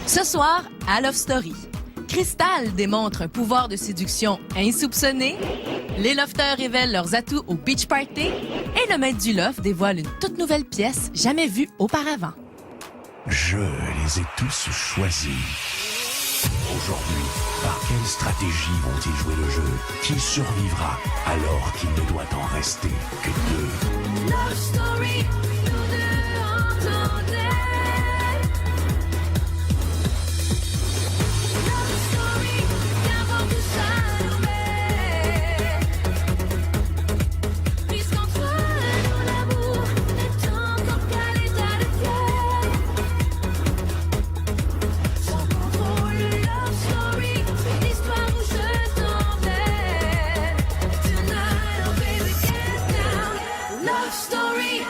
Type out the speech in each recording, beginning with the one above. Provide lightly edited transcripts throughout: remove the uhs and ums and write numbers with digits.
Ce soir, à Love Story, Crystal démontre un pouvoir de séduction insoupçonné, les lofters révèlent leurs atouts au beach party et le maître du loft dévoile une toute nouvelle pièce jamais vue auparavant. Je les ai tous choisis. Aujourd'hui, par quelle stratégie vont-ils jouer le jeu? Qui survivra alors qu'il ne doit en rester que deux? Love story, nous deux entendez. Love story, qu'avant tout s'arrête. Puisqu'entre nous l'amour n'est encore qu'à l'état de fièvre. Sans contrôle, love story, une histoire où je t'emmène. Tonight, oh baby, get down. Love story.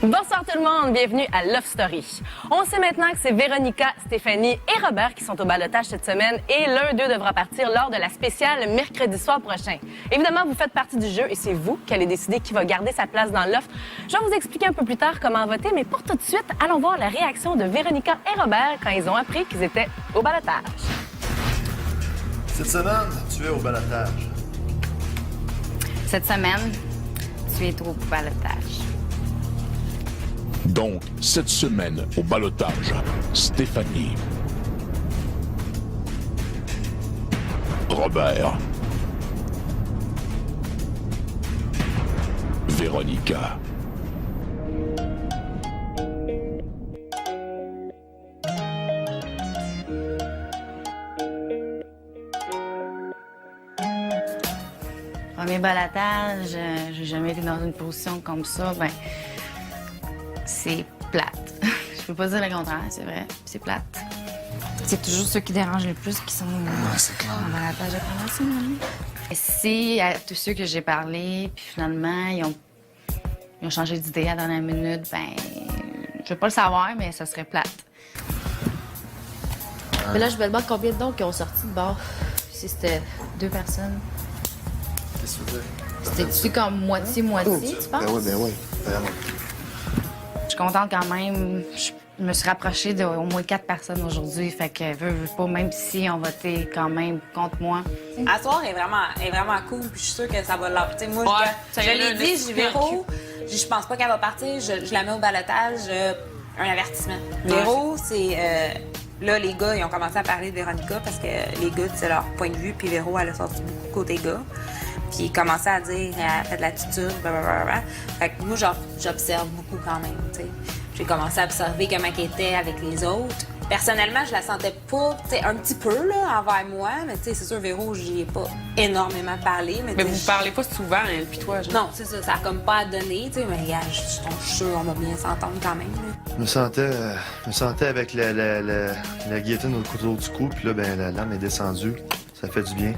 Bonsoir tout le monde, bienvenue à Love Story. On sait maintenant que c'est Véronica, Stéphanie et Robert qui sont au ballottage cette semaine et l'un d'eux devra partir lors de la spéciale mercredi soir prochain. Évidemment, vous faites partie du jeu et c'est vous qui allez décider qui va garder sa place dans le loft. Je vais vous expliquer un peu plus tard comment voter, mais pour tout de suite, allons voir la réaction de Véronica et Robert quand ils ont appris qu'ils étaient au ballottage. Cette semaine, tu es au balotage. Cette semaine, tu es au balotage. Donc, cette semaine, au ballottage, Stéphanie, Robert, Véronica. Premier balotage, j'ai jamais été dans une position comme ça, ben, c'est plate. Je peux pas dire le contraire, c'est vrai, c'est plate. C'est toujours ceux qui dérangent le plus qui sont en balotage de promotion. Si à tous ceux que j'ai parlé, puis finalement, ils ont changé d'idée à la dernière minute, ben, je veux pas le savoir, mais ça serait plate. Mais là, je me demande combien de noms qui ont sorti de bord. Si c'était 2 personnes. Qu'est-ce que tu veux dire? C'était-tu comme moitié-moitié, tu penses? Ben oui, vraiment. Je suis contente quand même. Je me suis rapprochée d'au moins 4 personnes aujourd'hui. Fait que, veux pas, même si on votait quand même contre moi. À soir est vraiment cool, puis je suis sûre que ça va l'être. Moi, je l'ai dit, je Véro, je pense pas qu'elle va partir, je la mets au balotage, un avertissement. Véro, c'est... là, les gars, ils ont commencé à parler de Véronica parce que les gars, c'est leur point de vue, puis Véro, elle a sorti beaucoup côté gars. Puis ils commençaient à dire, elle fait de l'attitude, blablabla. Fait que moi, j'observe beaucoup quand même, tu sais. J'ai commencé à observer comment elle était avec les autres. Personnellement, je la sentais pas, tu sais, un petit peu, là, envers moi. Mais tu sais, c'est sûr, Véro, j'y ai pas énormément parlé. Mais vous parlez pas souvent, elle puis toi, genre? Non, c'est ça, ça a comme pas à donner, tu sais. Mais regarde, je suis sûre qu'on va bien s'entendre quand même, là. Je me sentais avec la guillotine au couteau du cou, puis là, ben, la lame est descendue. Ça fait du bien.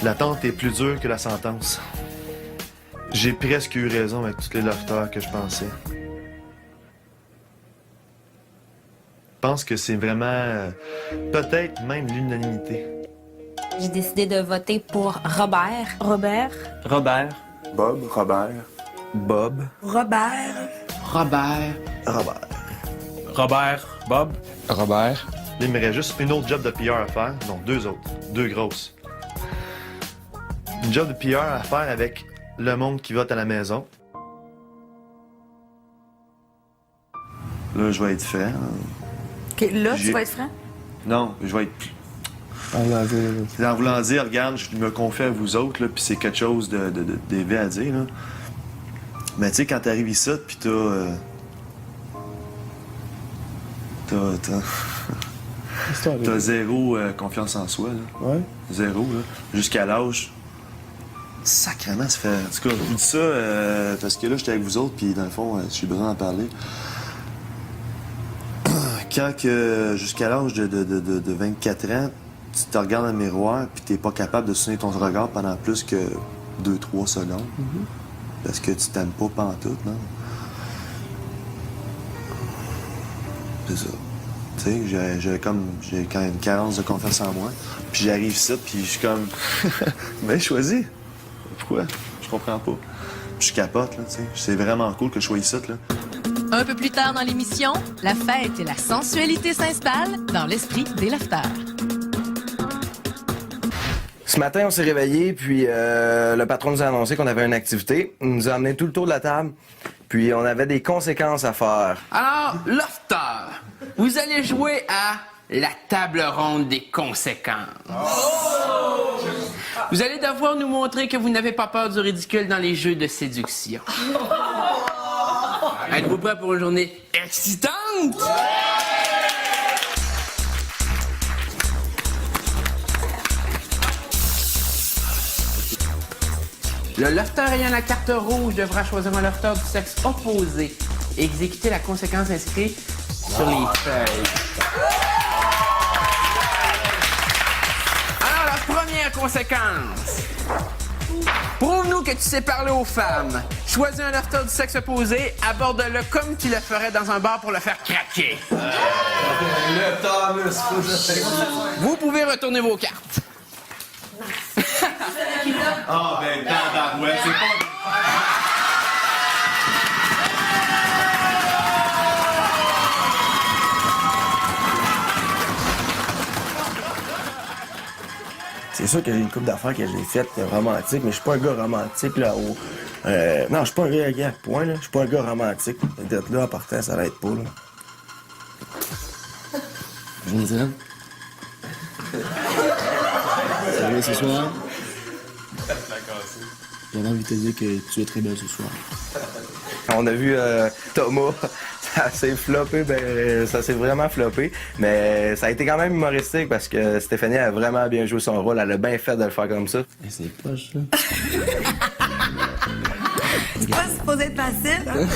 L'attente est plus dure que la sentence. J'ai presque eu raison avec tous les lofters que je pensais. Je pense que c'est vraiment, peut-être même l'unanimité. J'ai décidé de voter pour Robert. Robert. Bob, Robert, Bob, Robert. Bob. Robert. Il me reste juste une autre job de PR à faire. Non, 2 autres. 2 grosses. Une job de PR à faire avec le monde qui vote à la maison. Là, je vais être franc. OK, là, tu vas être franc? Non, je vais être... En voulant dire, regarde, je me confie à vous autres, là, puis c'est quelque chose d'élevé à dire, là. Mais tu sais, quand t'arrives ici, puis t'as zéro confiance en soi, là. Ouais. Zéro, là. Jusqu'à l'âge... Sacrément, ça fait... En tout cas, je vous dis ça parce que là, j'étais avec vous autres, puis dans le fond, j'ai besoin d'en parler. Quand que, jusqu'à l'âge de 24 ans, tu te regardes dans le miroir, puis t'es pas capable de soutenir ton regard pendant plus que 2-3 secondes. Parce que tu t'aimes pas pantoute, non? C'est ça. Tu sais, j'ai quand même une carence de confiance en moi. Puis j'arrive ici, puis je suis comme... Ben, choisis. Pourquoi? Je comprends pas. Puis je capote, là, tu sais. C'est vraiment cool que je sois ici, là. Un peu plus tard dans l'émission, la fête et la sensualité s'installent dans l'esprit des lofters. Ce matin, on s'est réveillés, puis le patron nous a annoncé qu'on avait une activité. Il nous a amené tout le tour de la table, puis on avait des conséquences à faire. Alors, lofter, vous allez jouer à la table ronde des conséquences. Oh! Vous allez devoir nous montrer que vous n'avez pas peur du ridicule dans les jeux de séduction. Êtes-vous prêts pour une journée excitante? Le lofter ayant la carte rouge devra choisir un lofter du sexe opposé et exécuter la conséquence inscrite sur les feuilles. Alors, la première conséquence. Prouve-nous que tu sais parler aux femmes. Choisis un lofter du sexe opposé, aborde-le comme tu le ferais dans un bar pour le faire craquer. Vous pouvez retourner vos cartes. Ah, ben, tabarouette, c'est pas... C'est sûr que j'ai une couple d'affaires que j'ai faites romantiques, mais je suis pas un gars romantique là-haut. Non, je suis pas un gars, point, là. Je suis pas un gars romantique. D'être là en partant, ça l'aide pas, là. Je me dirais. Ça va ce soir? J'avais envie de te dire que tu es très belle ce soir. On a vu Thomas, ça s'est floppé, ben ça s'est vraiment floppé, mais ça a été quand même humoristique parce que Stéphanie a vraiment bien joué son rôle, elle a bien fait de le faire comme ça. C'est poche, ça. C'est pas supposé être facile, hein?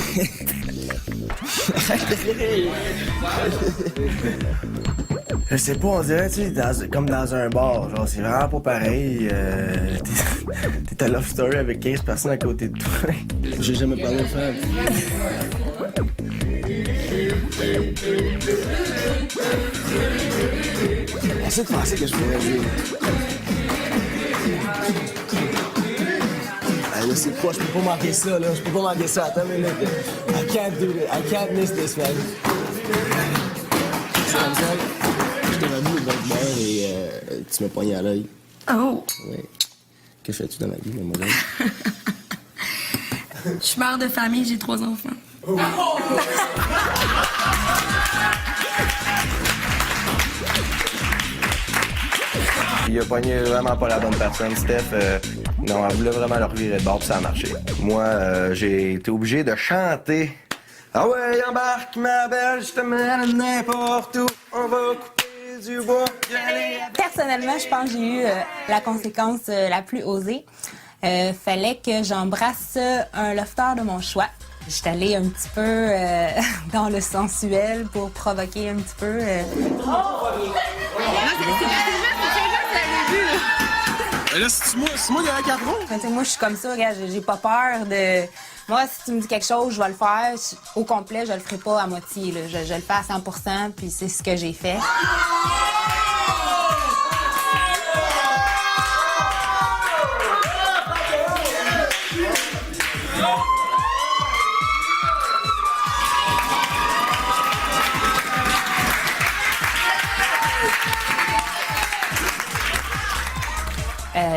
Je sais pas, on dirait, tu sais, comme dans un bar, genre, c'est vraiment pas pareil. T'es à Love Story avec 15 personnes à côté de toi. J'ai jamais parlé aux femmes. Essaye de penser que je pourrais jouer. Là, c'est quoi? Je peux pas manquer ça, là. Je peux pas manquer ça. Attends une minute. I can't do this. I can't miss this, man. C'est comme ça. Je t'ai revu le 20 heures et tu m'as poigné à l'œil. Oh! Oui. Que fais-tu dans ma vie, mademoiselle? Je suis mère de famille, j'ai 3 enfants. Oh. Il a pogné vraiment pas la bonne personne, Steph. Non, elle voulait vraiment leur virer de bord, puis ça a marché. Moi, j'ai été obligé de chanter. Ah ouais, embarque ma belle, je te mène n'importe où. On va couper du bois. Personnellement, je pense que j'ai eu la conséquence la plus osée. Fallait que j'embrasse un lofter de mon choix. J'étais allée un petit peu dans le sensuel pour provoquer un petit peu. Là, c'est moi, il y a un cadron. Moi, je suis comme ça, regarde, j'ai pas peur de... Moi, si tu me dis quelque chose, je vais le faire. Au complet, je le ferai pas à moitié. Là. Je le fais à 100%, puis c'est ce que j'ai fait.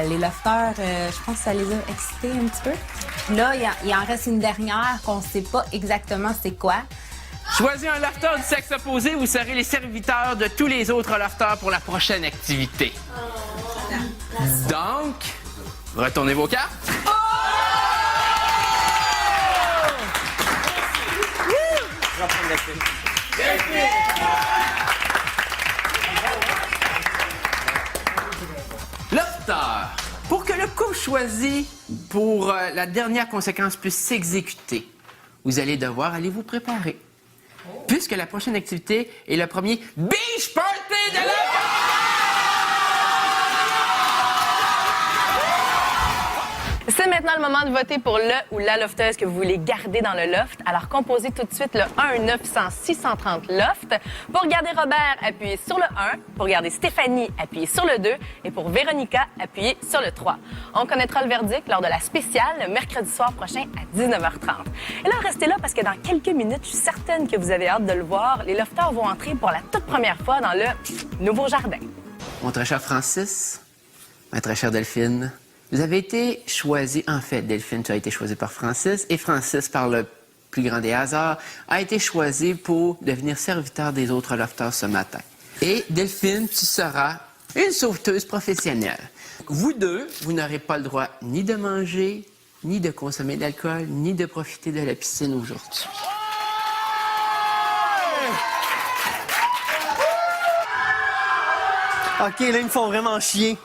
Les lofters, je pense que ça les a excités un petit peu. Puis là, il en reste une dernière qu'on ne sait pas exactement c'est quoi. Choisis un lofter du sexe opposé, vous serez les serviteurs de tous les autres lofters pour la prochaine activité. Donc, retournez vos cartes. Lofter, pour que le couple choisi pour la dernière conséquence puisse s'exécuter, vous allez devoir aller vous préparer. Puisque la prochaine activité est le premier Beach Party de la... C'est maintenant le moment de voter pour le ou la lofteuse que vous voulez garder dans le loft. Alors, composez tout de suite le 1-900-630-LOFT. Pour garder Robert, appuyez sur le 1. Pour garder Stéphanie, appuyez sur le 2. Et pour Véronica, appuyez sur le 3. On connaîtra le verdict lors de la spéciale le mercredi soir prochain à 19h30. Et là, restez là parce que dans quelques minutes, je suis certaine que vous avez hâte de le voir. Les lofteurs vont entrer pour la toute première fois dans le nouveau jardin. Mon très cher Francis, ma très chère Delphine, vous avez été choisi, en fait, Delphine, tu as été choisie par Francis, et Francis, par le plus grand des hasards, a été choisi pour devenir serviteur des autres lofteurs ce matin. Et Delphine, tu seras une sauveteuse professionnelle. Vous deux, vous n'aurez pas le droit ni de manger, ni de consommer de l'alcool, ni de profiter de la piscine aujourd'hui. OK, là, ils me font vraiment chier.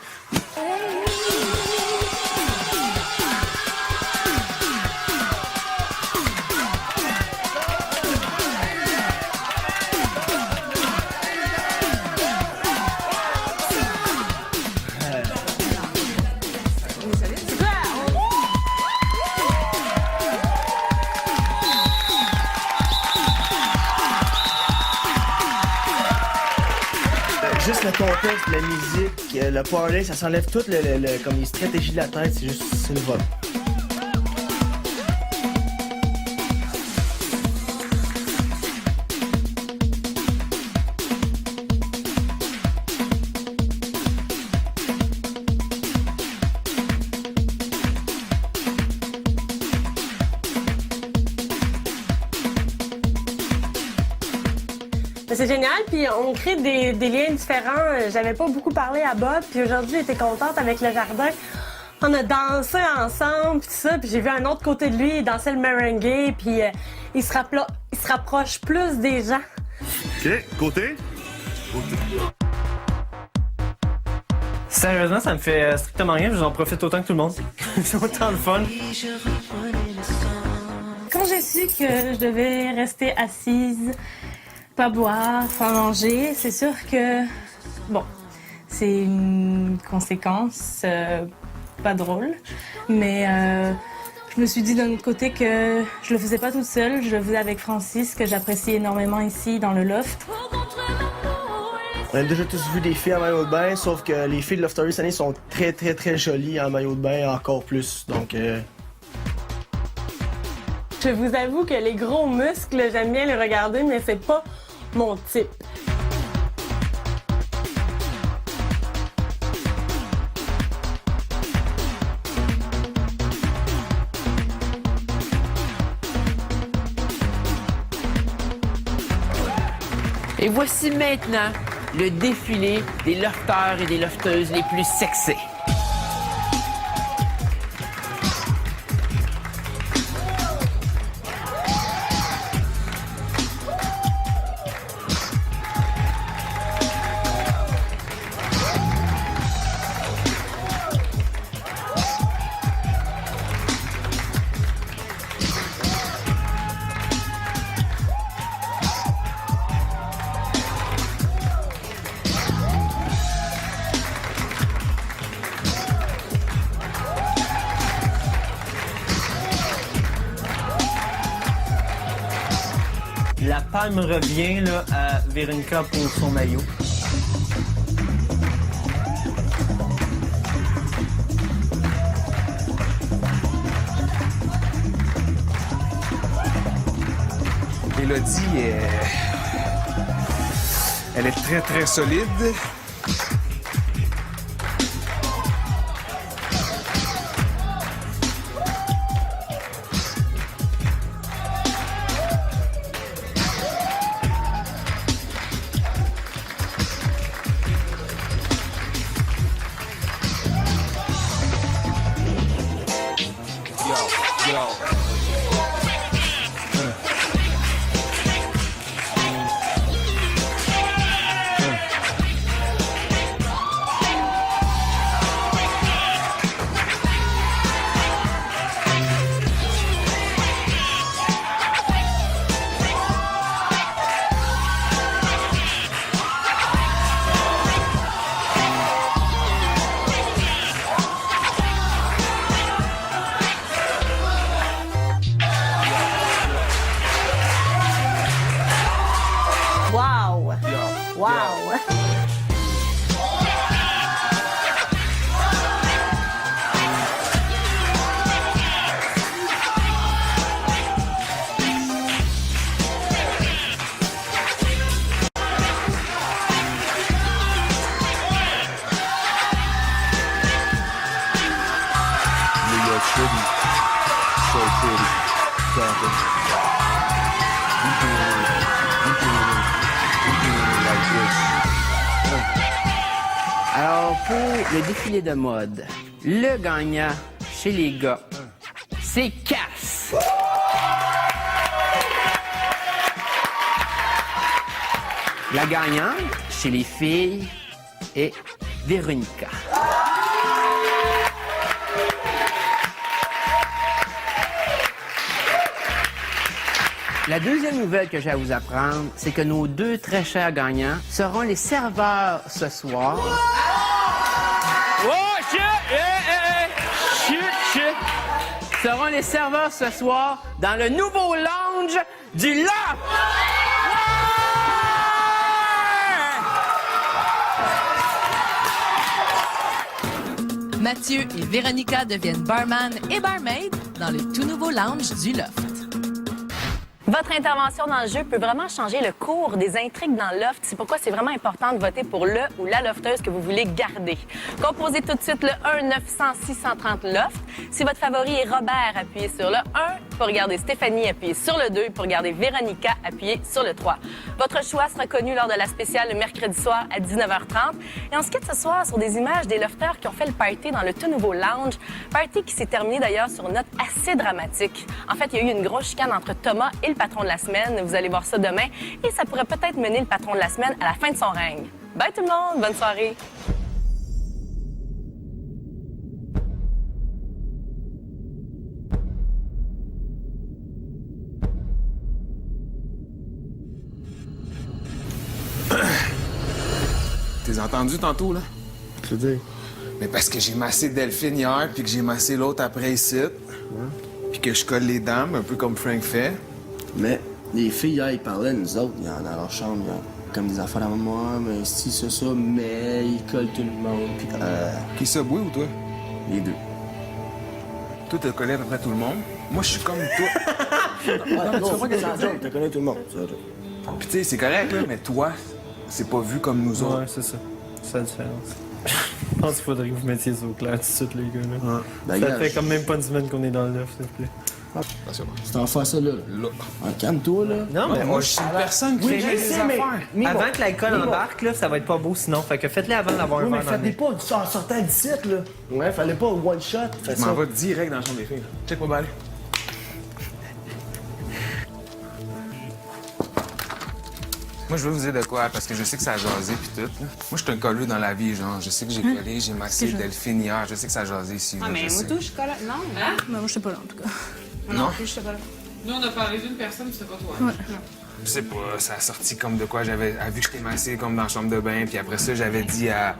Juste le contexte, la musique, le parlay, ça s'enlève tout comme les stratégies de la tête, c'est juste une vote. C'est génial, puis on crée des liens différents. J'avais pas beaucoup parlé à Bob, puis aujourd'hui j'étais contente avec le jardin. On a dansé ensemble, puis tout ça, puis j'ai vu un autre côté de lui, il dansait le merengue, puis il se rapproche plus des gens. OK, côté. Sérieusement, ça me fait strictement rien, j'en profite autant que tout le monde. C'est autant de fun. Quand j'ai su que je devais rester assise, pas boire, pas manger, c'est sûr que, bon, c'est une conséquence pas drôle, mais je me suis dit d'un autre côté que je le faisais pas toute seule, je le faisais avec Francis, que j'apprécie énormément ici dans le loft. On a déjà tous vu des filles en maillot de bain, sauf que les filles de Loftery cette année sont très, très, très jolies en maillot de bain, encore plus, donc... Je vous avoue que les gros muscles, j'aime bien les regarder, mais c'est pas mon type. Et voici maintenant le défilé des lofteurs et des lofteuses les plus sexy. La palme revient là, à Véronica pour son maillot. Élodie, elle est très, très solide. Wow! New York City, so pretty, talking. We doing it like this. Alors, pour le défilé de mode, le gagnant chez les gars, c'est Cass. La gagnante chez les filles est Véronica. La deuxième nouvelle que j'ai à vous apprendre, c'est que nos deux très chers gagnants seront les serveurs ce soir. Oh, shit! Shit! Seront les serveurs ce soir dans le nouveau lounge du Loft! Mathieu et Véronica deviennent barman et barmaid dans le tout nouveau lounge du Loft. Votre intervention dans le jeu peut vraiment changer le cours des intrigues dans le loft. C'est pourquoi c'est vraiment important de voter pour le ou la lofteuse que vous voulez garder. Composez tout de suite le 1-900-630-LOFT. Si votre favori est Robert, appuyez sur le 1. Pour regarder Stéphanie, appuyez sur le 2. Pour regarder Véronica, appuyez sur le 3. Votre choix sera connu lors de la spéciale le mercredi soir à 19h30. Et on se quitte ce soir sur des images des lofteurs qui ont fait le party dans le tout nouveau lounge. Party qui s'est terminé d'ailleurs sur une note assez dramatique. En fait, il y a eu une grosse chicane entre Thomas et le patron de la semaine. Vous allez voir ça demain. Et ça pourrait peut-être mener le patron de la semaine à la fin de son règne. Bye tout le monde! Bonne soirée! T'es entendu tantôt, là? Tu veux dire? Mais parce que j'ai massé Delphine hier, puis que j'ai massé l'autre après ici. Puis que je colle les dames, un peu comme Frank fait. Mais les filles, hier, ils parlaient de nous autres. Il y en a dans leur chambre, il y a comme des affaires à moi, mais si, ça, mais ils collent tout le monde. Puis, Qui ça, Boui ou toi? Les deux. Toi, t'as collé à peu près tout le monde. Moi, je suis comme toi. Non, tu comprends que c'est un joke, t'as collé tout le monde. Puis tu sais, c'est correct, là, mais toi, c'est pas vu comme nous autres. Ouais, c'est ça. C'est la différence. Je pense qu'il faudrait que vous mettiez ça au clair tout de suite, les gars. Là. Ben, ça gars, fait comme même pas une semaine qu'on est dans le loft, s'il te plaît. Attention. C'est en faire ça, là. Calme-toi, là. Non, mais moi, je suis une personne qui Oui, fait je des sais, affaires. mais avant que l'alcool embarque, là, ça va être pas beau sinon. Fait que faites-le avant d'avoir un Oui, mais verre dans le faites-les nez. pas en sortant d'ici, là. Ouais, fallait pas one shot. Je m'en vais direct dans la chambre des filles. Check pas balai. Moi, je veux vous dire de quoi, parce que je sais que ça a jasé pis tout. Là. Moi, je suis un colleux dans la vie, genre. Je sais que j'ai collé, j'ai massé Delphine hier. Je sais que ça a jasé ici. Ah, là, mais je moi, sais. tout, je suis collée. Non, hein? Ben, moi, je sais pas là, en tout cas. Non? Je sais pas là. Nous, on a parlé d'une personne, c'était pas toi. Ouais. Je sais pas, ça a sorti comme de quoi. J'avais vu que j'étais massé comme dans la chambre de bain, puis après ça, j'avais dit à...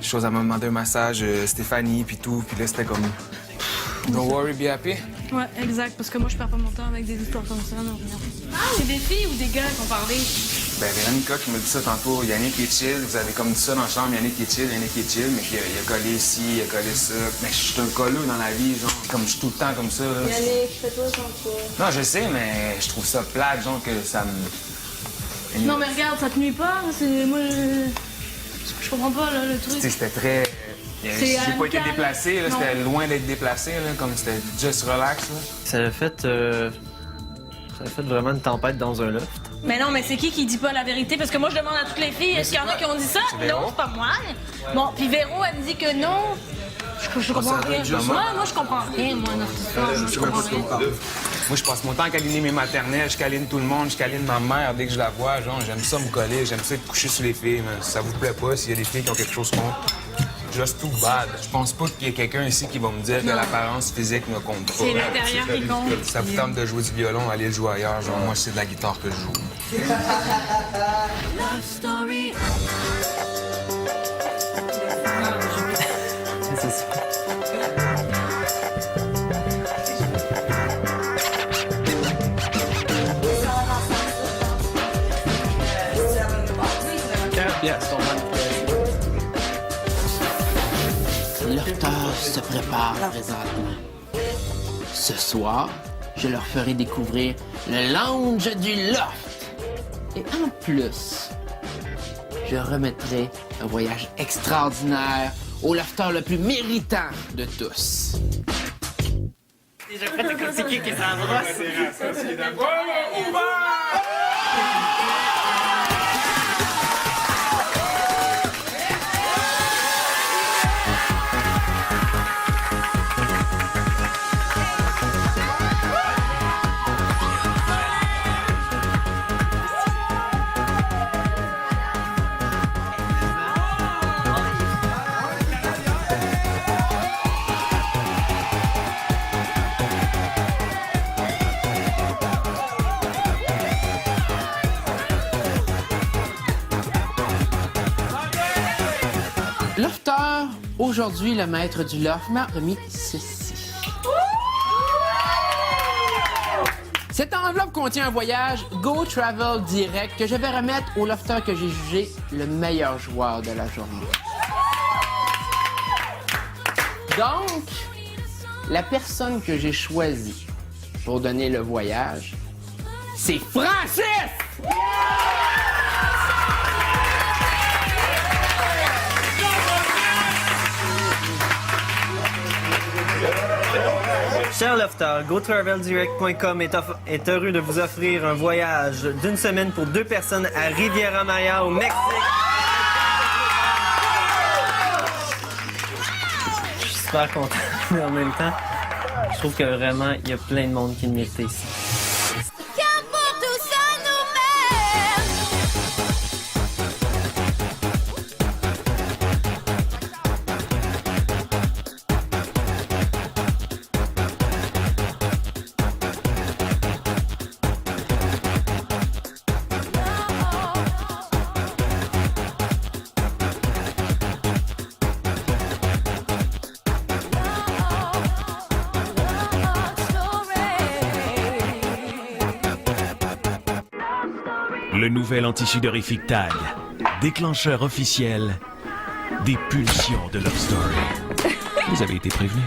Chose à me demander un massage, Stéphanie, puis tout. Puis là, c'était comme... Don't worry, be happy. Ouais, exact, parce que moi, je perds pas mon temps avec des histoires comme ça, non, rien. C'est des filles ou des gars qui ont parlé? Ben, Véronica qui m'a dit ça tantôt. Yannick est chill. Vous avez comme dit ça dans la chambre. Yannick est chill, mais qu'il a collé ici, il a collé ça. Mais je suis un colleux dans la vie, genre. Comme je suis tout le temps comme ça. Là. Yannick, fais-toi gentil. Non, je sais, mais je trouve ça plate, genre, que ça me... Non, mais regarde, ça te nuit pas. C'est. Moi, je comprends pas, là, le Tu truc. sais, c'était très... J'ai pas été déplacé, là. C'était loin d'être déplacé, là. Comme c'était just relax, là. Ça a fait vraiment une tempête dans un loft. Mais non, mais c'est qui dit pas la vérité? Parce que moi, je demande à toutes les filles, est-ce qu'il y en a qui ont dit ça? Non, c'est pas moi. Bon, puis Véro, elle me dit que non. Je comprends rien. Moi, je comprends rien, moi, dans cette histoire. Je comprends rien. Moi, je passe mon temps à câliner mes maternelles, je câline tout le monde, je câline ma mère dès que je la vois. Genre, j'aime ça me coller, j'aime ça être couché sur les filles. Mais si ça vous plaît pas, s'il y a des filles qui ont quelque chose contre, just too bad. Je pense pas qu'il y ait quelqu'un ici qui va me dire que l'apparence physique ne compte pas. C'est l'intérieur qui compte. Ça vous tente de jouer du violon, allez le jouer ailleurs. Genre, moi, c'est de la guitare que je joue. Love Story. C'est ça. Yes. Lofter se prépare présentement. Ce soir, je leur ferai découvrir le lounge du Loft. Et en plus, je remettrai un voyage extraordinaire au lofter le plus méritant de tous. Déjà prêt à critiquer qui s'embrasse. Lofter, aujourd'hui, le maître du loft m'a remis ceci. Cette enveloppe contient un voyage Go Travel Direct que je vais remettre au lofter que j'ai jugé le meilleur joueur de la journée. Donc, la personne que j'ai choisie pour donner le voyage, c'est Francis! Cher Lofter, GoTravelDirect.com est heureux de vous offrir un voyage d'une semaine pour 2 personnes à Riviera Maya au Mexique. Je suis super content, mais en même temps, je trouve que vraiment, il y a plein de monde qui le mérite ici. Le nouvel anti-sudorifique Tag, déclencheur officiel des pulsions de Love Story. Vous avez été prévenus.